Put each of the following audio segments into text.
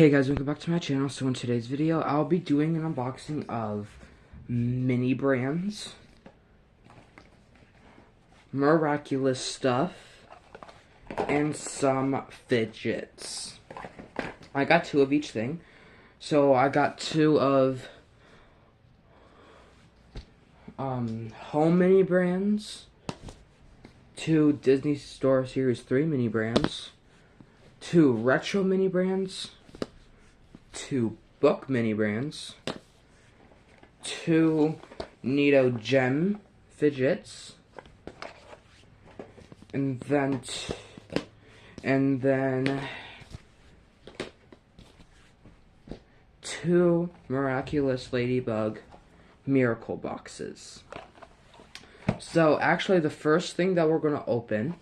Hey guys, welcome back to my channel. So in today's video, I'll be doing an unboxing of mini brands, Miraculous stuff, and some Fidgets. I got two of each thing. So I got two of home mini brands, two Disney Store Series 3 mini brands, two retro mini brands, two book mini brands, two Nito Gem Fidgets, and then two Miraculous Ladybug Miracle boxes. So actually, the first thing that we're gonna open.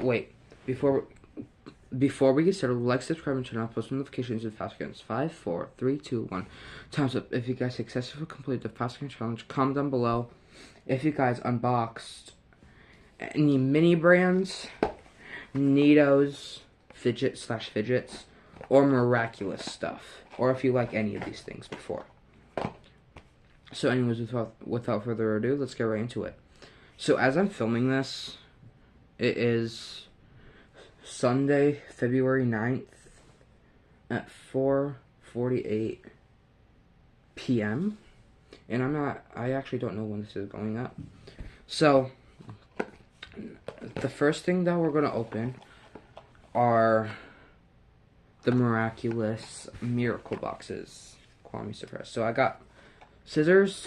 Wait, before we get started, like, subscribe, and turn on post notifications and fast games. 5, 4, 3, 2, 1. Time's up. If you guys successfully complete the fast game challenge, comment down below if you guys unboxed any mini brands, Nito's Fidgets, or Miraculous stuff, or if you like any of these things before. So anyways, without further ado, let's get right into it. So as I'm filming this, it is Sunday, February 9th at 4:48 p.m. And I actually don't know when this is going up. So, the first thing that we're going to open are the Miraculous Miracle boxes. Kwame surprise. So I got scissors,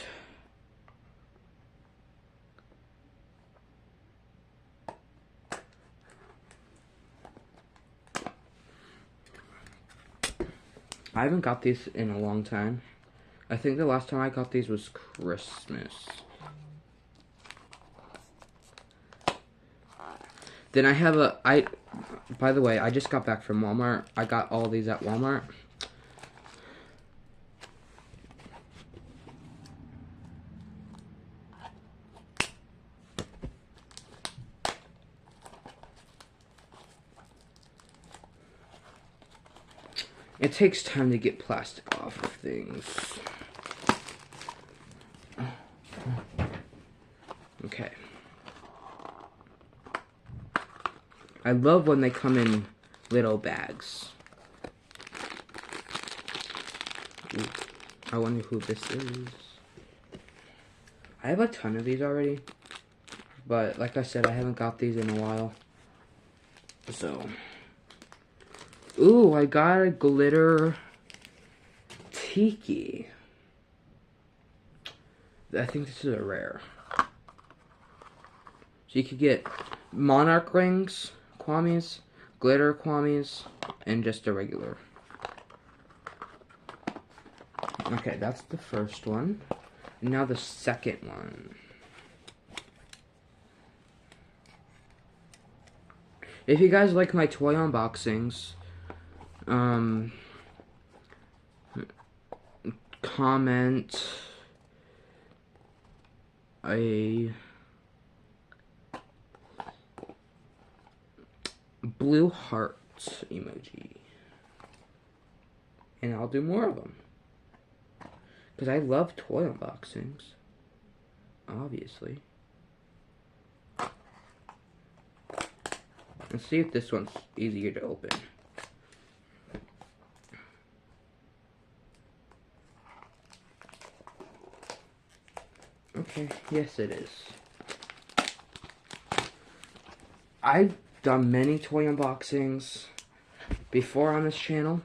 I haven't got these in a long time. I think the last time I got these was Christmas. Then I have by the way, I just got back from Walmart. I got all these at Walmart. It takes time to get plastic off of things. Okay. I love when they come in little bags. Ooh, I wonder who this is. I have a ton of these already, but like I said, I haven't got these in a while. So, ooh, I got a glitter tiki. I think this is a rare. So you could get monarch rings, Kwame's, glitter Kwame's, and just a regular. Okay, that's the first one. And now the second one. If you guys like my toy unboxings, comment a blue heart emoji, and I'll do more of them, because I love toy unboxings, obviously. Let's see if this one's easier to open. Okay, yes it is. I've done many toy unboxings before on this channel.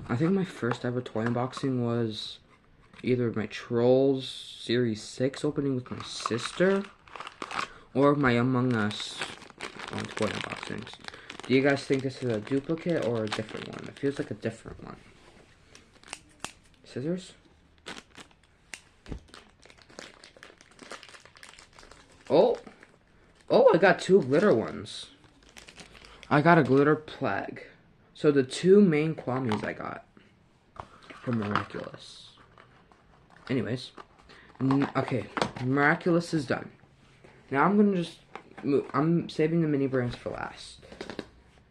I think my first ever toy unboxing was either my Trolls Series 6 opening with my sister, or my Among Us toy unboxings. Do you guys think this is a duplicate or a different one? It feels like a different one. Scissors? Oh, I got two glitter ones. I got a glitter plague. So the two main Kwame's I got from Miraculous. Anyways, okay, Miraculous is done. Now I'm saving the mini brands for last.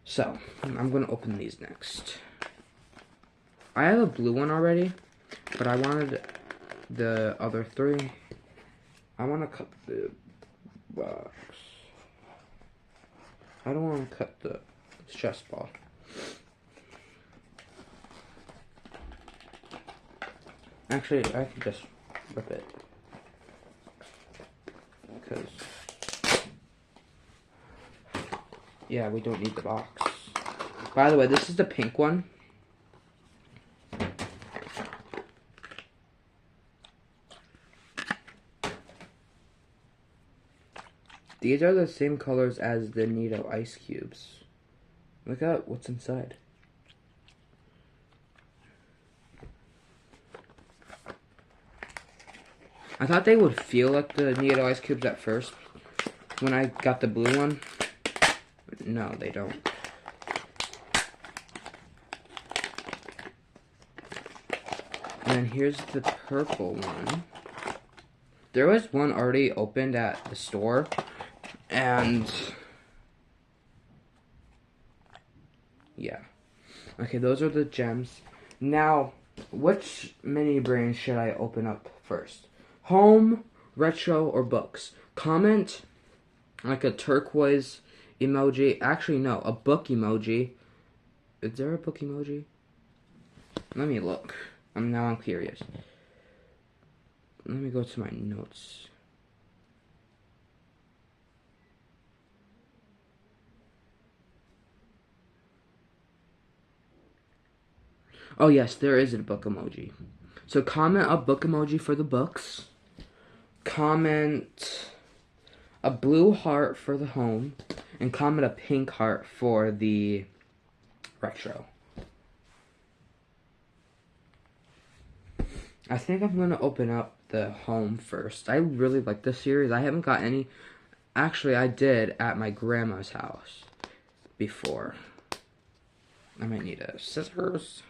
So, I'm going to open these next. I have a blue one already, but I wanted the other 3. I want to cut the box. I don't want to cut the chest ball. Actually, I can just rip it. Because, yeah, we don't need the box. By the way, this is the pink one. These are the same colors as the Neato ice cubes. Look at what's inside. I thought they would feel like the Neato ice cubes at first when I got the blue one. But no, they don't. And then here's the purple one. There was one already opened at the store, and yeah. Okay, those are the gems. Now, which mini brand should I open up first? Home, retro, or books? Comment like a turquoise emoji. Actually, no, a book emoji. Is there a book emoji? Let me look. Now I'm curious. Let me go to my notes. Oh yes, there is a book emoji. So comment a book emoji for the books. Comment a blue heart for the home. And comment a pink heart for the retro. I think I'm going to open up the home first. I really like this series. I haven't got any. Actually, I did at my grandma's house before. I might need a scissors.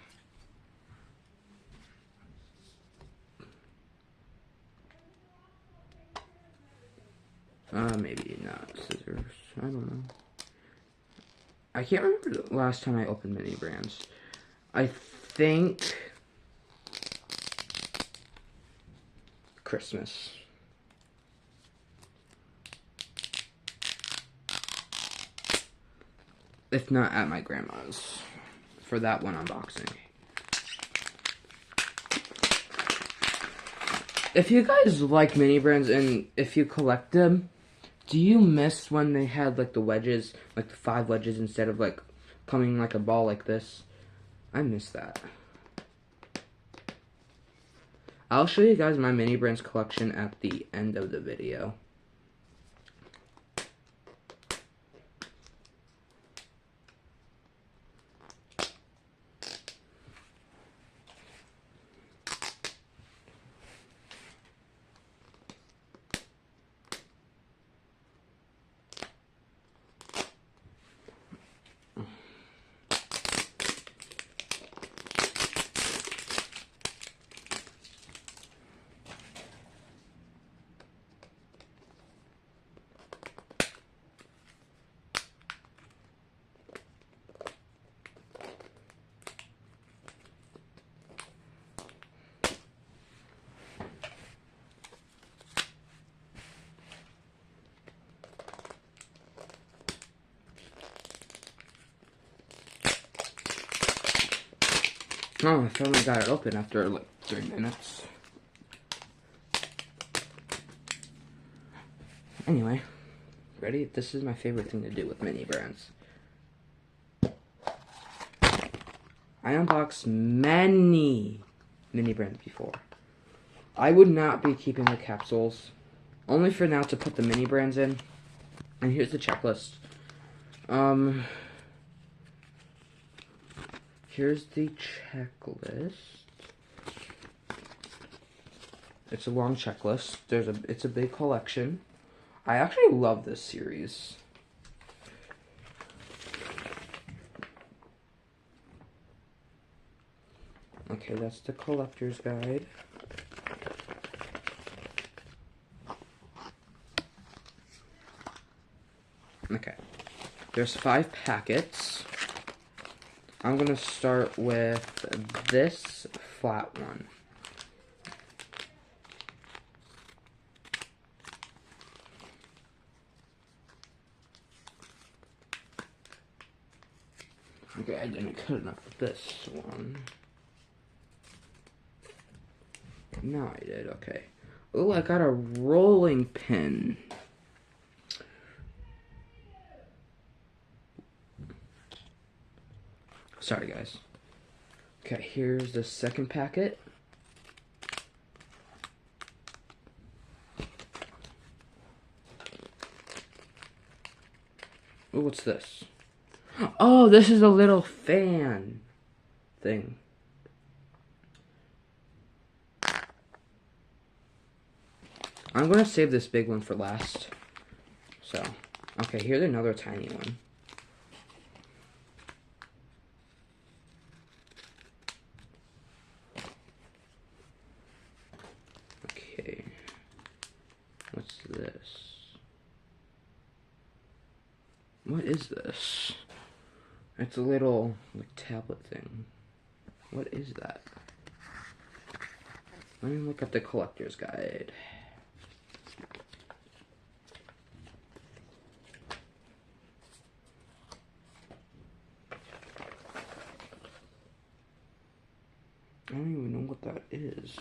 Maybe not scissors. I don't know. I can't remember the last time I opened mini brands. I think Christmas. If not at my grandma's for that one unboxing. If you guys like mini brands and if you collect them, do you miss when they had like the wedges, like the 5 wedges instead of like coming like a ball like this? I miss that. I'll show you guys my mini brands collection at the end of the video. Oh, I finally got it open after like 3 minutes. Anyway, ready? This is my favorite thing to do with mini brands. I unboxed many mini brands before. I would not be keeping the capsules, only for now to put the mini brands in. And here's the checklist. Here's the checklist. It's a long checklist. It's a big collection. I actually love this series. Okay, that's the collector's guide. Okay. There's 5 packets. I'm gonna start with this flat one. Okay, I didn't cut enough of this one. No, I did, okay. Oh, I got a rolling pin. Sorry, guys. Okay, here's the second packet. Oh, what's this? Oh, this is a little fan thing. I'm gonna save this big one for last. So, okay, here's another tiny one. Okay, what's this? What is this? It's a little like tablet thing. What is that? Let me look at the collector's guide. I don't even know what that is.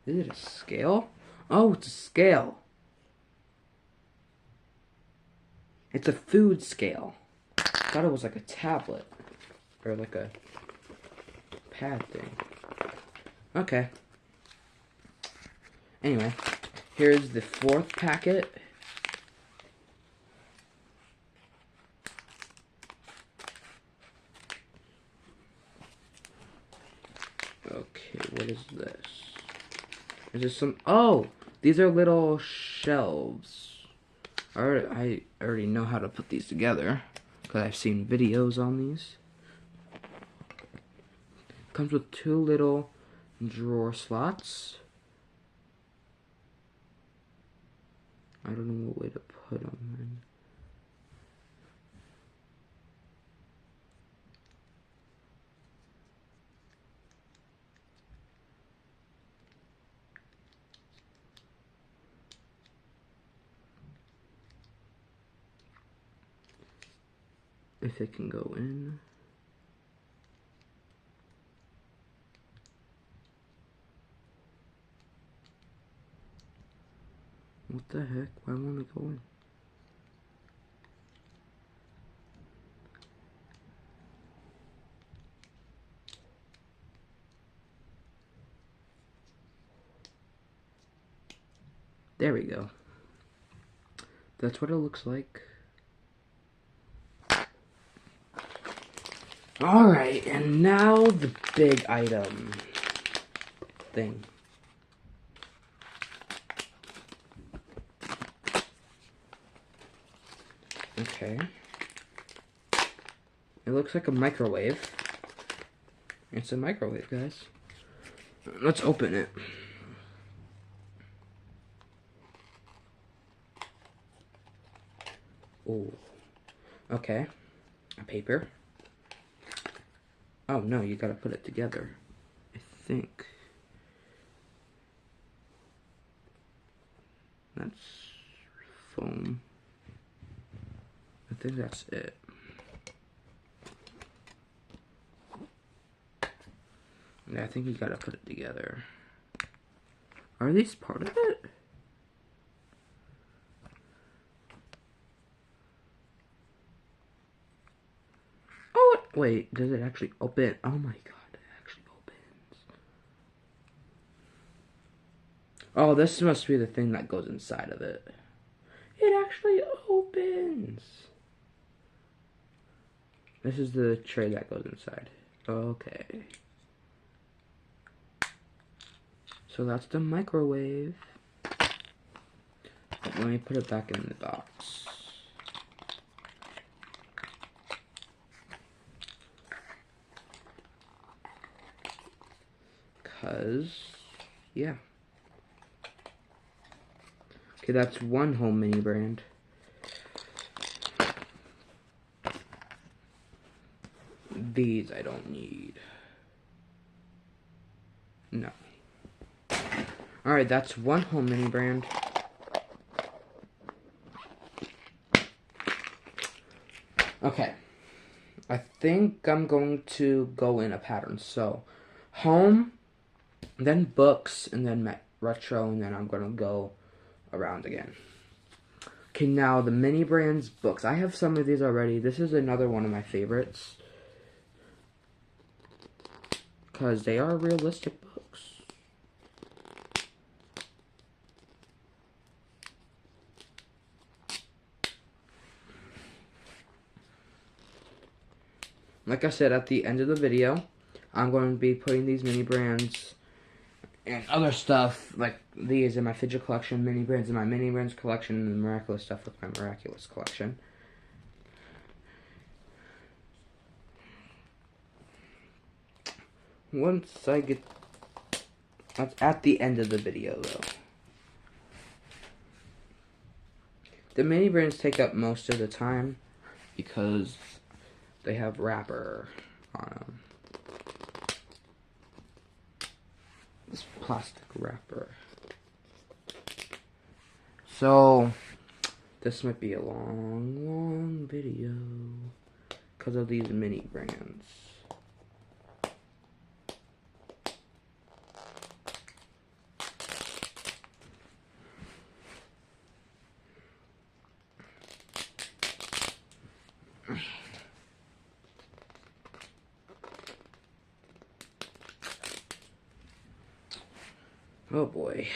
Is it a scale? Oh, it's a scale. It's a food scale. I thought it was like a tablet. Or like a pad thing. Okay. Anyway, here's the fourth packet. Okay, what is this? Is this some... Oh! These are little shelves. I already know how to put these together, because I've seen videos on these. Comes with two little drawer slots. I don't know what way to put them in. If it can go in. What the heck? Why won't it go in? There we go. That's what it looks like. Alright, and now the big item thing. Okay. It looks like a microwave. It's a microwave, guys. Let's open it. Oh. Okay. A paper. Oh no, you gotta put it together. I think. That's foam. I think that's it. Yeah, I think you gotta put it together. Are these part of it? Oh, wait, does it actually open? Oh my god, it actually opens. Oh, this must be the thing that goes inside of it. It actually opens. This is the tray that goes inside. Okay. So that's the microwave. Let me put it back in the box. Yeah. Okay, that's one home mini brand. These I don't need. No. Alright, that's one home mini brand. Okay. I think I'm going to go in a pattern. So, home, then books, and then retro, and then I'm going to go around again. Okay, now the mini brands books. I have some of these already. This is another one of my favorites, because they are realistic books. Like I said at the end of the video, I'm going to be putting these mini brands and other stuff like these in my Fidget collection, mini brands in my mini brands collection, and the Miraculous stuff with my Miraculous collection. Once I get... That's at the end of the video, though. The mini brands take up most of the time because they have wrapper on them. This plastic wrapper. So, this might be a long video because of these mini brands. Oh boy.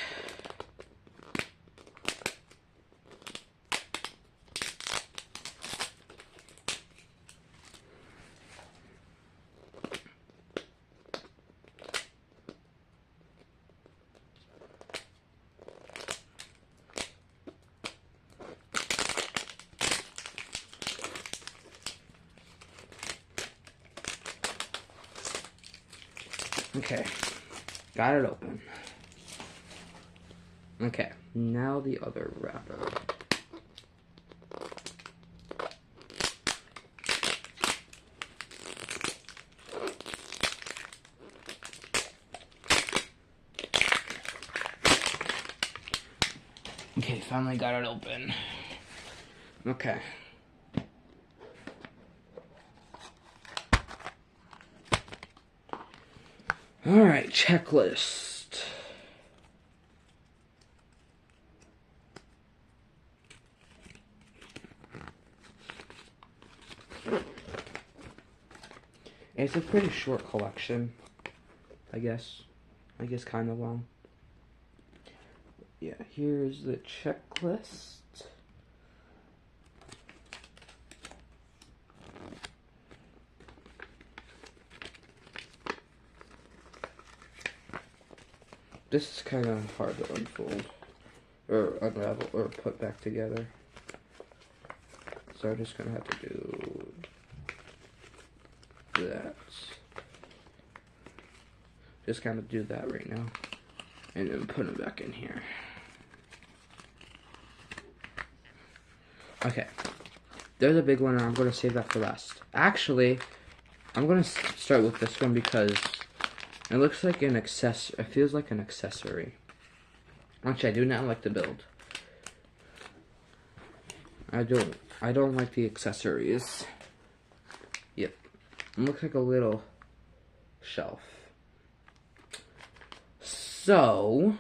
Okay, got it open. Okay, now the other wrapper. Okay, finally got it open. Okay. Alright, checklist. It's a pretty short collection, I guess. Kind of long. Yeah, here's the checklist. This is kind of hard to unfold, or unravel, or put back together. So I'm just gonna have to do that. Just kind of do that right now, and then put them back in here. Okay, there's a big one, and I'm gonna save that for last. Actually, I'm gonna start with this one because it looks like an accessory. It feels like an accessory. Actually, I do not like the build. I don't like the accessories. Yep. It looks like a little shelf. So,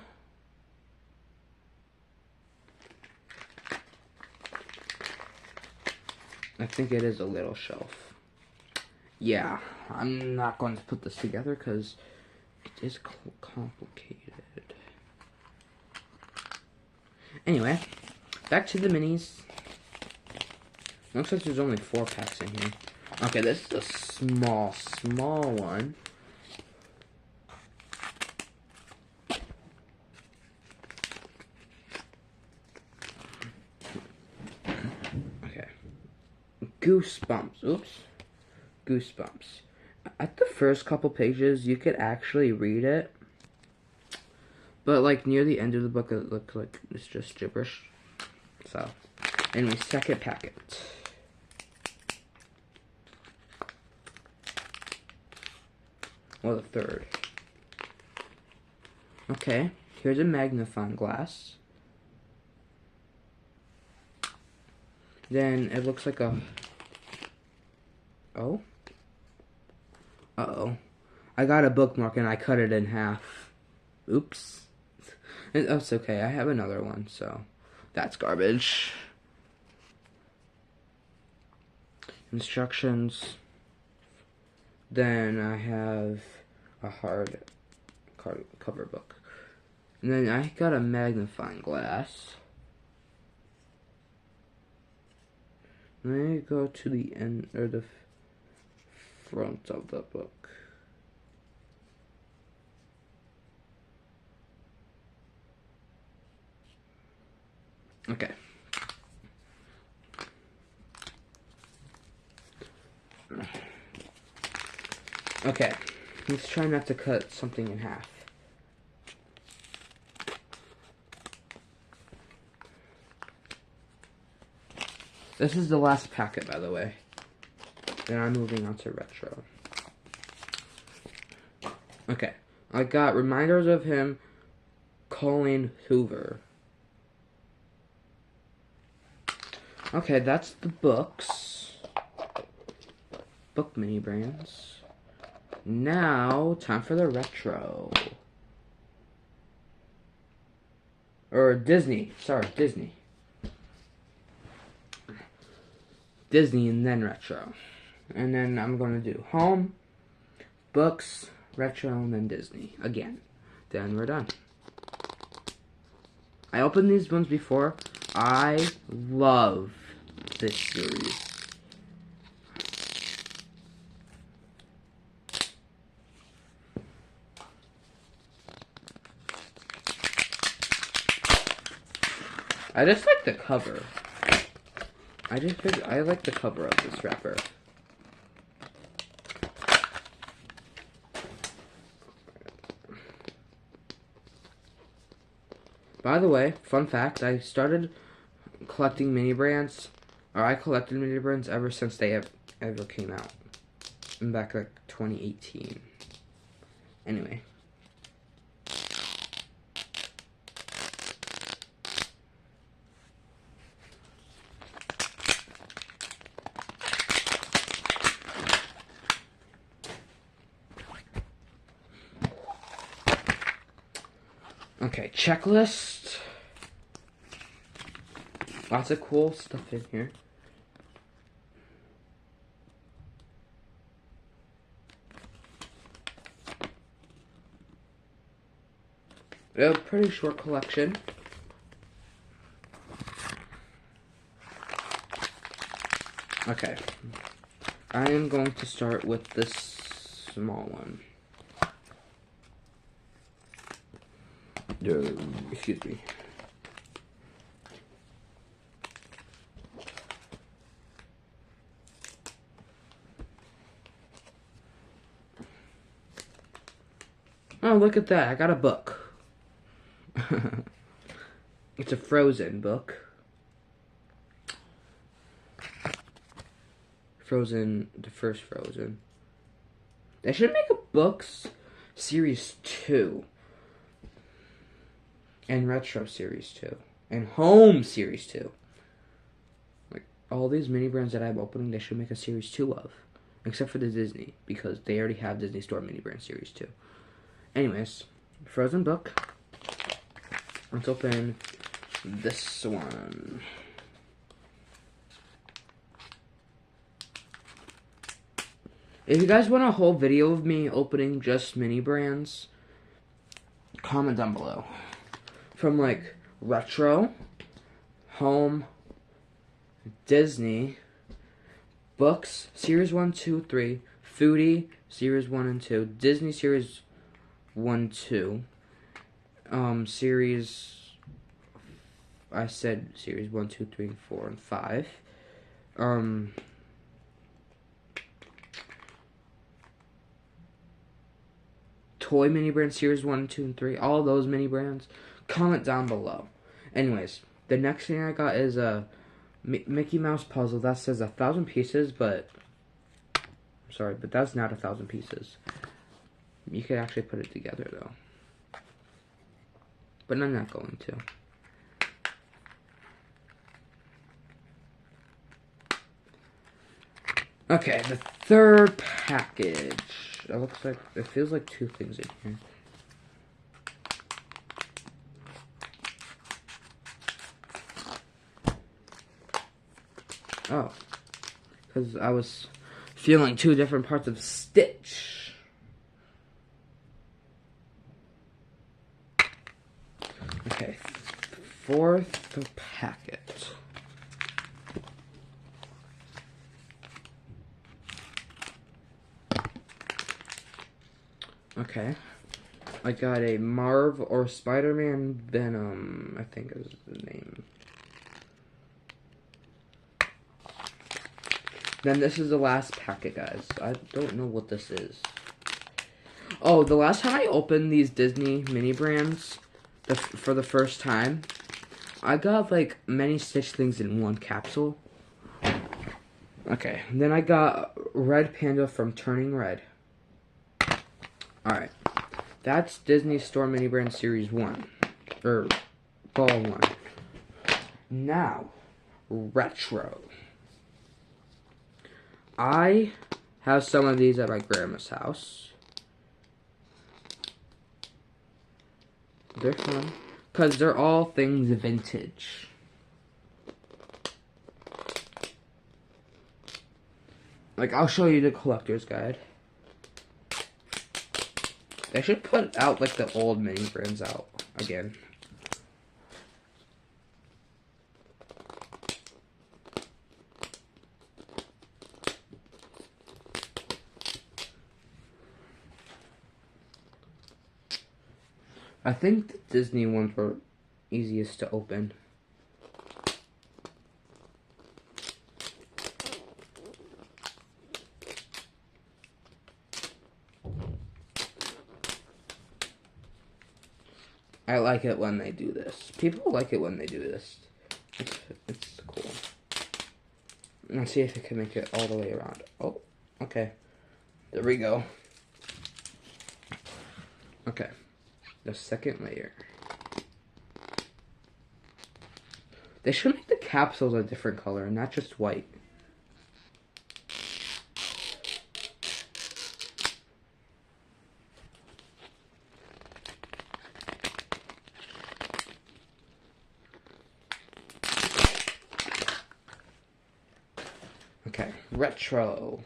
I think it is a little shelf. Yeah, I'm not going to put this together because it is complicated. Anyway, back to the minis. Looks like there's only 4 packs in here. Okay, this is a small one. Okay. Goosebumps. Oops. Goosebumps. At the first couple pages, you could actually read it. But, like, near the end of the book, it looks like it's just gibberish. So, anyway, second packet. Or the third. Okay, here's a magnifying glass. Then it looks like a... Oh? Uh-oh. I got a bookmark and I cut it in half. Oops. That's okay, I have another one, so... That's garbage. Instructions. Then I have a hard cover book. And then I got a magnifying glass. Let me go to the end, or the front of the book. Okay. Okay, let's try not to cut something in half. This is the last packet, by the way. Then I'm moving on to retro. Okay, I got reminders of him calling Hoover. Okay, that's the books. Book mini brands. Now, time for the retro. Or Disney. Sorry, Disney. Disney and then retro. And then I'm going to do home, books, retro, and then Disney. Again. Then we're done. I opened these ones before. I love this series. I just like the cover. I like the cover of this wrapper. By the way, fun fact, I started collecting mini brands, or I collected mini brands ever since they ever came out. Back like 2018. Anyway. Okay, checklist. Lots of cool stuff in here. A pretty short collection. Okay. I am going to start with this small one. Excuse me. Oh, look at that. I got a book. It's a Frozen book. Frozen, the first Frozen. They should make a books series 2. And retro series 2. And home series 2. Like, all these mini brands that I'm opening, they should make a series 2 of. Except for the Disney, because they already have Disney Store mini brand series 2. Anyways, Frozen book. Let's open this one. If you guys want a whole video of me opening just mini brands, comment down below. From like retro, home, Disney, books, series 1, 2, 3, foodie, series 1 and 2, Disney series 1, 2, series, I said series 1, 2, 3, 4, and 5, toy mini brand series 1, 2, and 3, all those mini brands, comment down below. Anyways, the next thing I got is a Mickey Mouse puzzle that says 1,000 pieces, but I'm sorry, but that's not 1,000 pieces. You could actually put it together though. But I'm not going to. Okay, the third package. It looks like, it feels like two things in here. Oh, because I was feeling two different parts of Stitch. Okay, fourth packet. Okay, I got a Marv or Spider-Man Venom, I think is the name. Then this is the last packet, guys. I don't know what this is. Oh, the last time I opened these Disney mini brands for the first time, I got like many Stitch things in one capsule. Okay, then I got Red Panda from Turning Red. Alright, that's Disney Store Mini Brand Series 1. Or, Ball 1. Now, Retro. I have some of these at my grandma's house. They're fun, because they're all things vintage. Like, I'll show you the collector's guide. They should put out, like, the old mini brands out again. I think the Disney ones were easiest to open. I like it when they do this. People like it when they do this. It's cool. Let's see if I can make it all the way around. Oh, okay. There we go. Okay. The second layer. They should make the capsules a different color, not just white. Okay, Retro.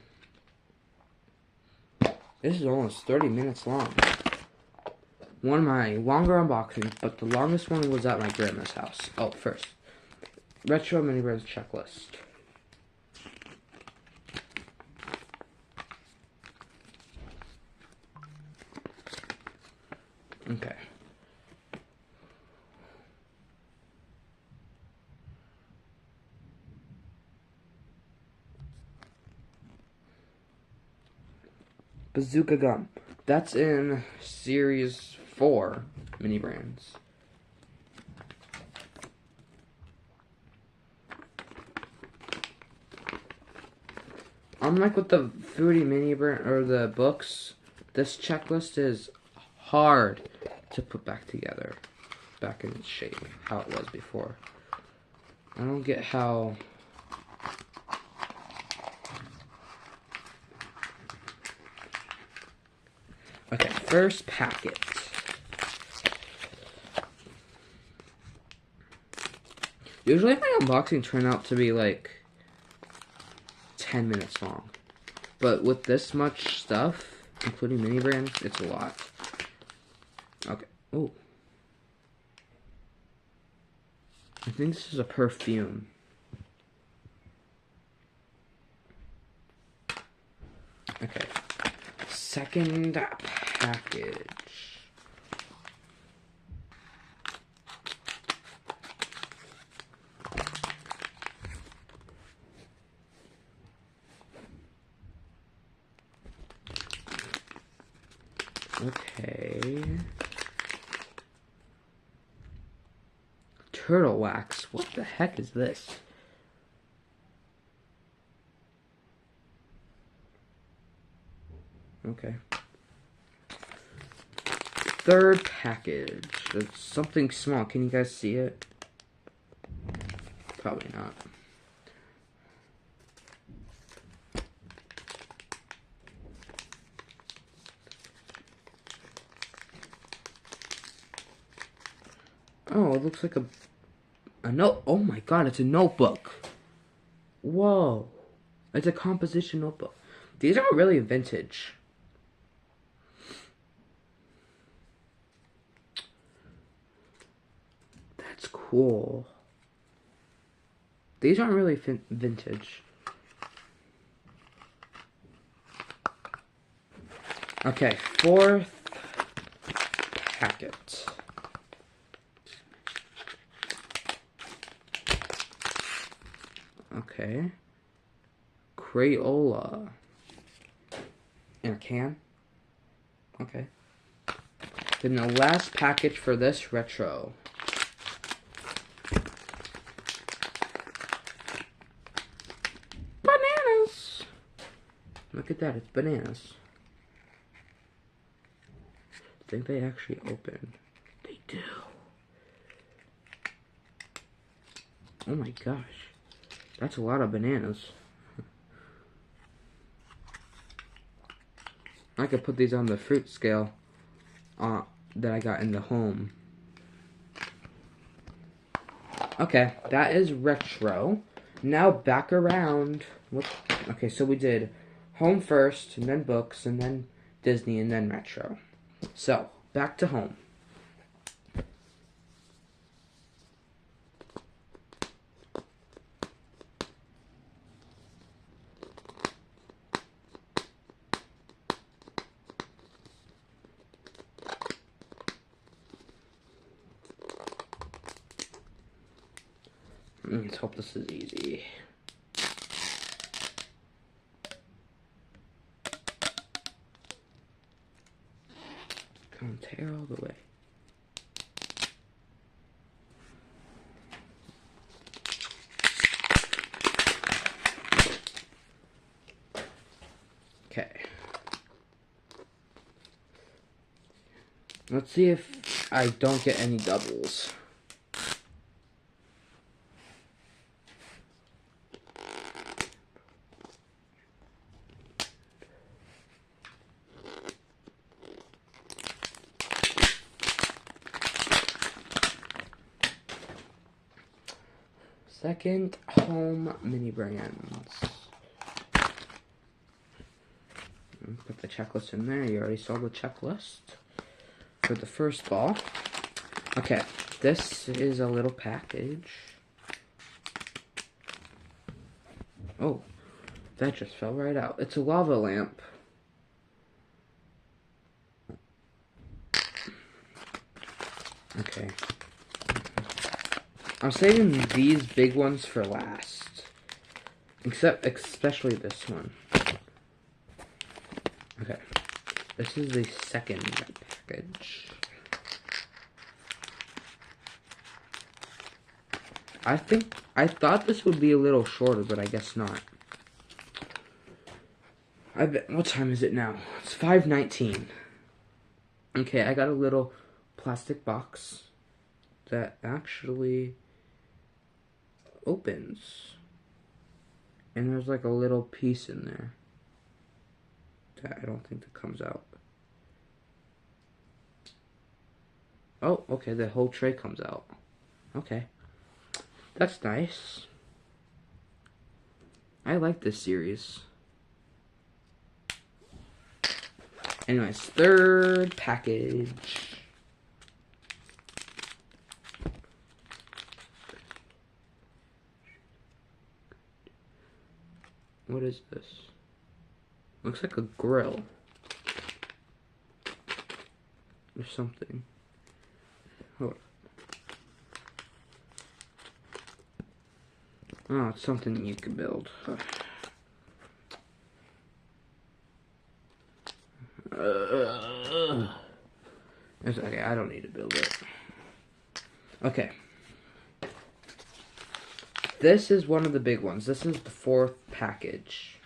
This is almost 30 minutes long. One of my longer unboxings, but the longest one was at my grandma's house. Oh, first. Retro Mini Brands Checklist. Okay. Bazooka Gum. That's in Series 4 mini brands. Unlike with the Foodie mini brand or the books, this checklist is hard to put back together, back in its shape, how it was before. I don't get how. Okay, first packet. Usually my unboxing turn out to be like 10 minutes long. But with this much stuff, including mini brands, it's a lot. Okay. Oh. I think this is a perfume. Okay. Second package. Okay. Turtle wax. What the heck is this? Okay. third package. It's something small. Can you guys see it? Probably not. Oh, it looks like a note. Oh my god, it's a notebook. Whoa. It's a composition notebook. These are really vintage. That's cool. These aren't really vintage. Okay, fourth packet. Okay. Crayola. In a can? Okay. Then the last package for this retro. Bananas! Look at that, it's bananas. I think they actually open. They do. Oh my gosh. That's a lot of bananas. I could put these on the fruit scale that I got in the home. Okay, that is retro. Now back around. Okay, so we did home first, and then books, and then Disney, and then retro. So, back to home. Let's hope this is easy. Come on, tear all the way. Okay. Let's see if I don't get any doubles. Second home mini brands. Put the checklist in there. You already saw the checklist for the first ball. Okay, this is a little package. Oh, that just fell right out. It's a lava lamp. Okay. I'm saving these big ones for last. Especially this one. Okay. This is the second package. I thought this would be a little shorter, but I guess not. What time is it now? It's 5:19. Okay, I got a little plastic box that actually opens, and there's like a little piece in there that I don't think that comes out. Oh, okay, the whole tray comes out. Okay, that's nice. I like this series. Anyways, third package. What is this? Looks like a grill. Or something. Oh, it's something you can build. It's okay, I don't need to build it. Okay. This is one of the big ones. This is the fourth package.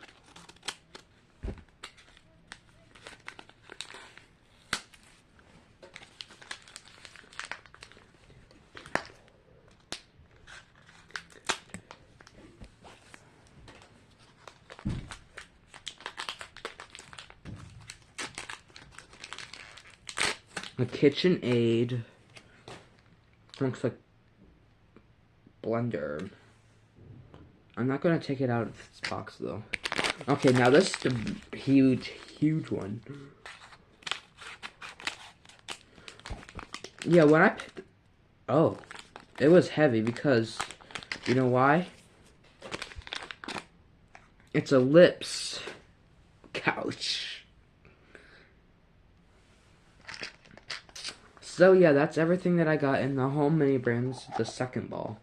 A KitchenAid. Looks like blender. I'm not gonna take it out of this box though. Okay, now this is the huge one. Yeah, when I picked, oh, it was heavy because, you know why? It's a Lips couch. So yeah, that's everything that I got in the Home Mini Brands, the second ball.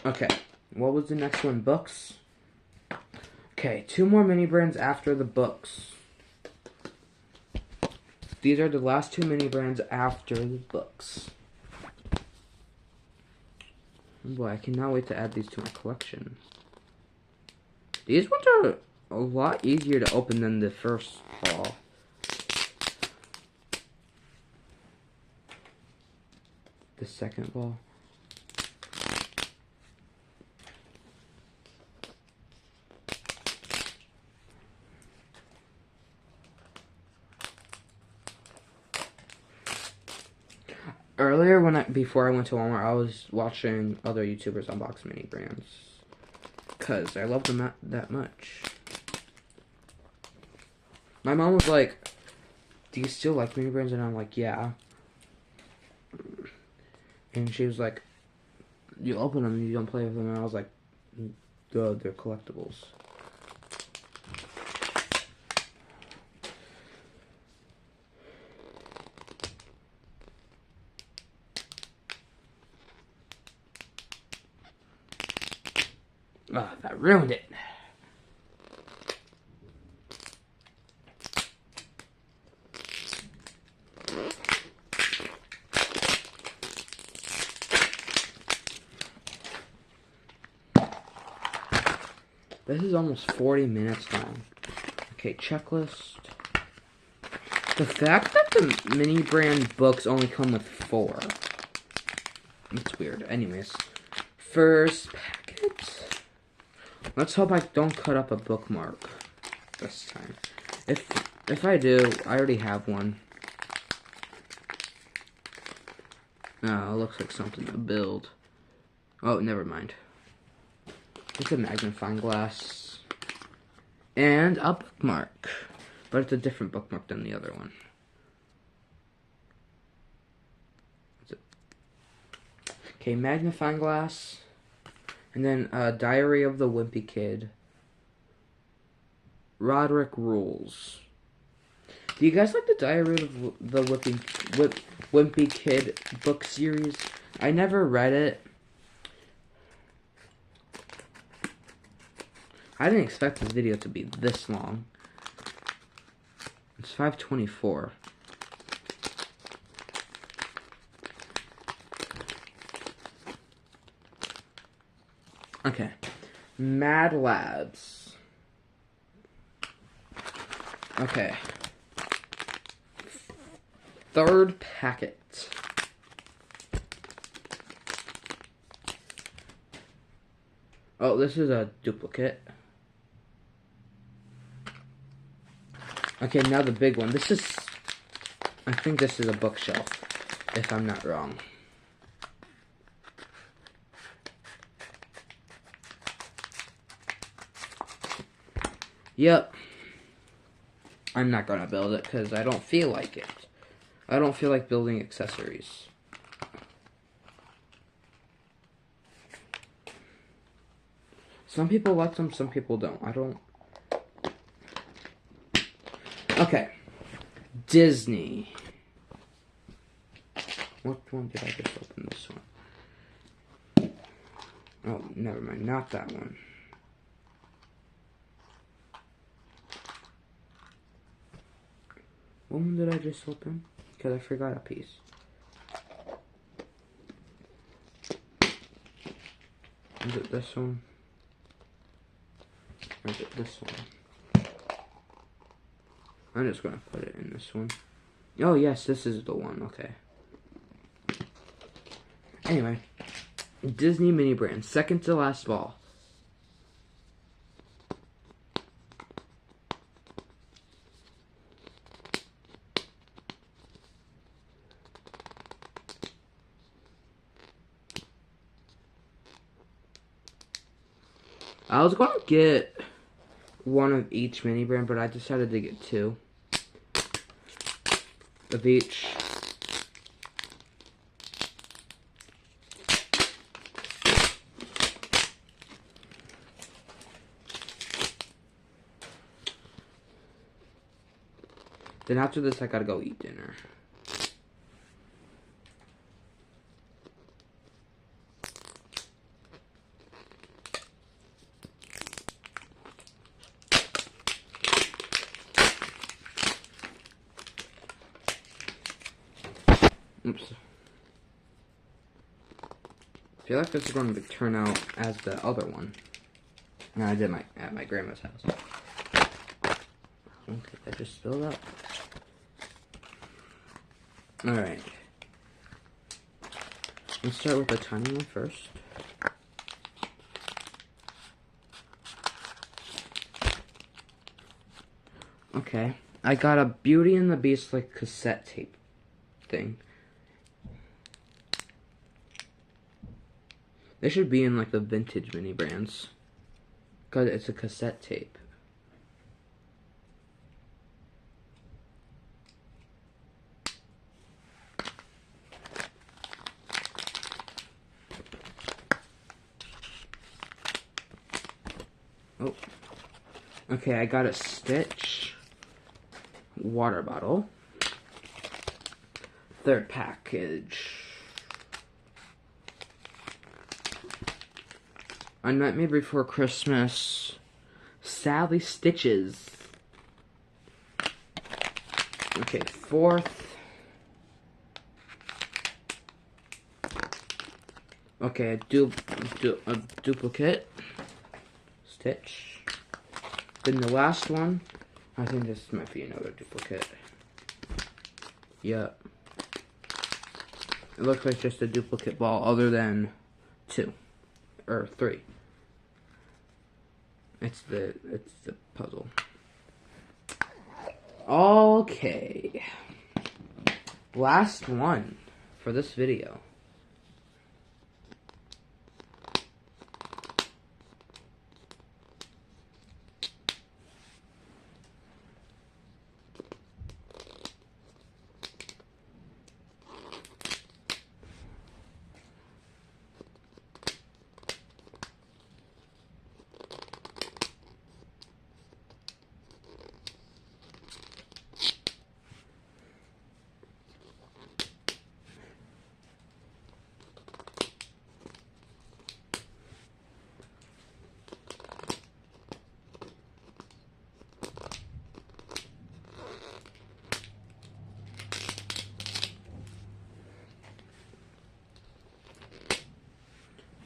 Okay, what was the next one? Books? Okay, 2 more mini brands after the books. These are the last 2 mini brands after the books. Oh boy, I cannot wait to add these to my collection. These ones are a lot easier to open than the first ball. The second ball. Earlier, before I went to Walmart, I was watching other YouTubers unbox mini brands because I love them that much. My mom was like, "Do you still like mini brands?" And I'm like, "Yeah." And she was like, "You open them, and you don't play with them." And I was like, "Duh, they're collectibles." Ah, that ruined it. This is almost 40 minutes long. Okay, checklist. The fact that the mini brand books only come with 4. It's weird. Anyways, first packet. Let's hope I don't cut up a bookmark this time. If I do, I already have one. Oh, it looks like something to build. Oh, never mind. It's a magnifying glass. And a bookmark. But it's a different bookmark than the other one. Okay, magnifying glass. And then Diary of the Wimpy Kid. Roderick Rules. Do you guys like the Diary of the Wimpy Kid book series? I never read it. I didn't expect this video to be this long. It's 5:24. Okay. Mad Labs. Okay. Third packet. Oh, this is a duplicate. Okay, now the big one. This is, I think this is a bookshelf, if I'm not wrong. Yep. I'm not gonna build it because I don't feel like it. I don't feel like building accessories. Some people like them, some people don't. I don't. Okay. Disney. What one did I just open? This one. Oh, never mind. Not that one. What one did I just open? Because I forgot a piece. Is it this one? Or is it this one? I'm just gonna put it in this one. Oh yes, this is the one, okay. Anyway. Disney mini brand, second to last ball. I was going to get one of each mini brand, but I decided to get two of each. Then after this, I gotta go eat dinner. Oops. I feel like this is going to turn out as the other one. No, I did at my grandma's house. Okay, that just spilled out. Alright. Let's start with the tiny one first. Okay. I got a Beauty and the Beast like cassette tape thing. They should be in like the vintage mini brands. Because it's a cassette tape. Oh. Okay, I got a Stitch water bottle. Third package. A Nightmare Before Christmas. Sally Stitches. Okay, fourth. Okay, a duplicate. Stitch. Then the last one. I think this might be another duplicate. Yep. It looks like just a duplicate ball other than 2. Or 3. It's the puzzle. Okay. Last one for this video.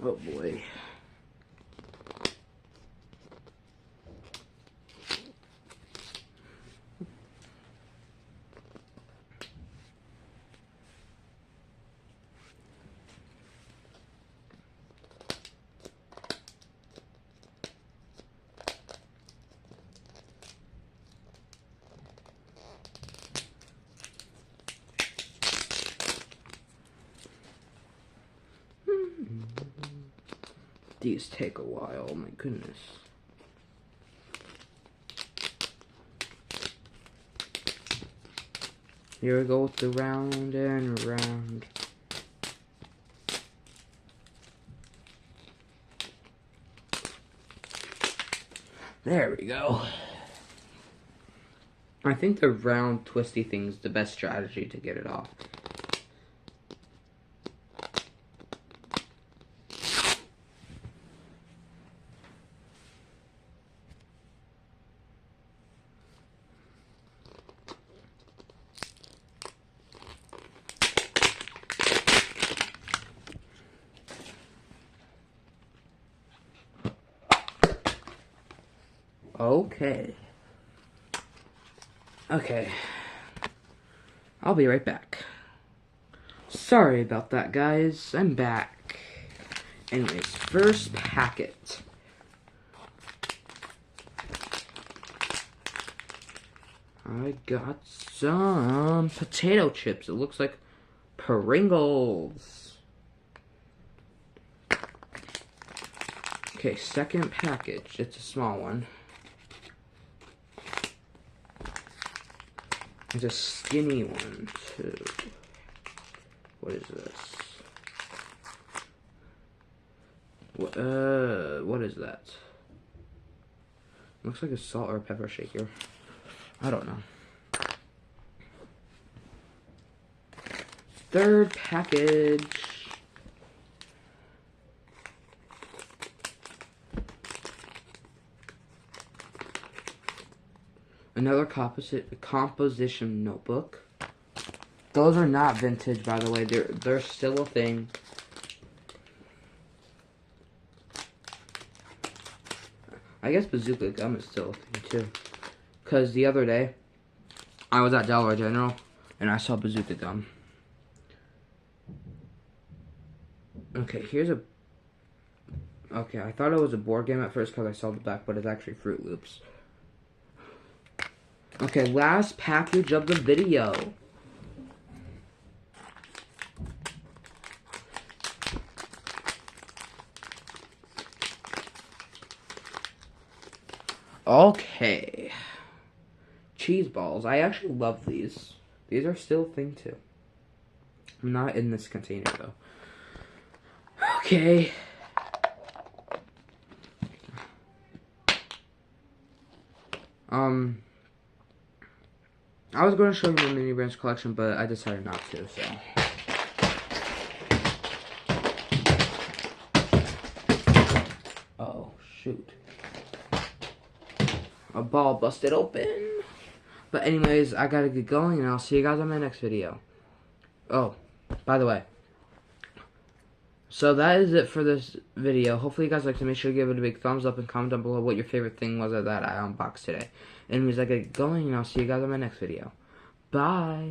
Oh boy. These take a while, my goodness. Here we go with the round and round. There we go. I think the round twisty thing is the best strategy to get it off. Okay. I'll be right back. Sorry about that, guys. I'm back. Anyways, first packet. I got some potato chips. It looks like Pringles. Okay, second package. It's a small one. It's a skinny one, too. What is this? What is that? Looks like a salt or pepper shaker. I don't know. Third package. Another composition notebook. Those are not vintage, by the way. They're still a thing. I guess bazooka gum is still a thing too. Because the other day, I was at Dollar General and I saw bazooka gum. Okay, here's a... Okay, I thought it was a board game at first because I saw the back, but it's actually Fruit Loops. Okay, last package of the video. Okay. Cheese balls. I actually love these. These are still a thing too. I'm not in this container though. Okay. I was going to show you my mini branch collection, but I decided not to, so. Oh, shoot. A ball busted open. But anyways, I gotta get going, and I'll see you guys on my next video. Oh, by the way. So that is it for this video. Hopefully you guys liked it. Make sure to give it a big thumbs up and comment down below what your favorite thing was that I unboxed today. Anyways, I gotta get going, and I'll see you guys on my next video. Bye.